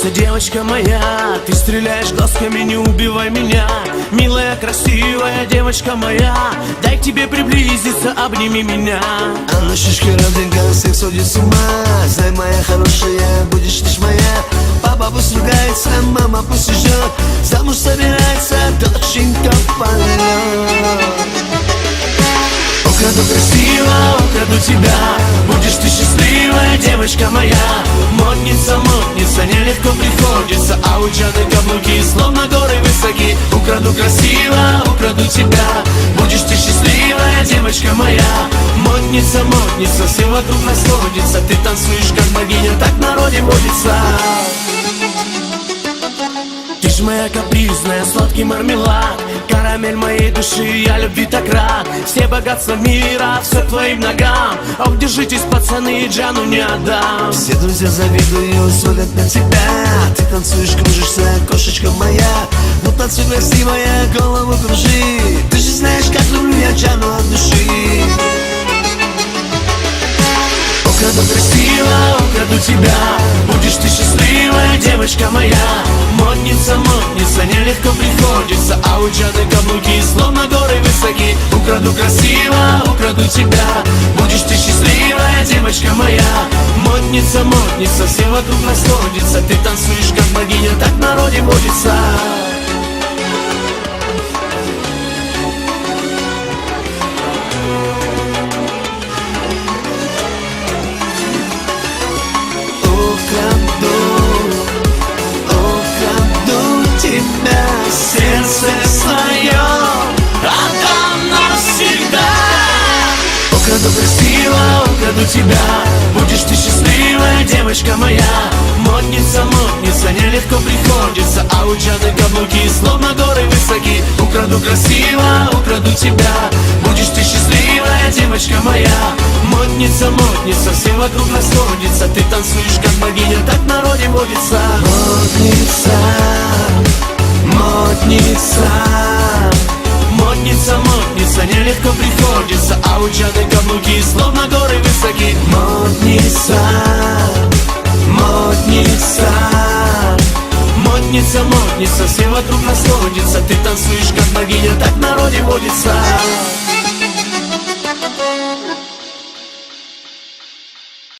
Модница, девочка моя, ты стреляешь глазками, не убивай меня. Милая, красивая девочка моя, дай к тебе приблизиться, обними меня. Она шишка родненькая, всех сводит с ума. Знай, моя хорошая, будешь лишь моя. Папа пусть ругается, мама пусть ждет. Замуж собирается, доченька полет. Украду красиво, украду тебя, будешь ты счастливая, девочка моя. Модница, модница, нелегко приходится, а у Джаны каблуки словно горы высоки. Украду красиво, украду тебя, будешь ты счастливая, девочка моя. Модница, модница, все вокруг расходится, ты танцуешь как богиня, так в народе водится. Ты ж моя капризная, сладкий мармелад, карамель моей души, я любви так рад. Все богатства мира, все твоим ногам. Ох, держитесь, пацаны, Джану не отдам. Все друзья завидуют, смотрят на тебя. Ты танцуешь, кружишься, кошечка моя. Ну танцуй, красивая, голову кружи. Ты же знаешь, как люблю я Джану от души. Украду красиво, украду тебя, будешь ты счастливая, девочка моя. Модница, модница, нелегко приходится, а у Джаны каблуки словно горы высоки. Украду красиво, украду тебя, будешь ты счастливая, девочка моя. Модница, модница, все вокруг расходится, ты танцуешь как богиня, так в народе водится. Сердце свое отдам навсегда. Украду красиво, украду тебя, будешь ты счастливая, девочка моя. Модница, модница, нелегко приходится, а у Джаны каблуки словно горы высоки. Украду красиво, украду тебя, будешь ты счастливая, девочка моя. Модница, модница, все вокруг расходится, ты танцуешь как богиня, так в народе водится. Модница, модница, модница, модница, нелегко приходится, а у Джаны каблуки словно горы высоки. Модница, модница, модница, модница, все вокруг расходится, ты танцуешь как богиня, так в народе водится.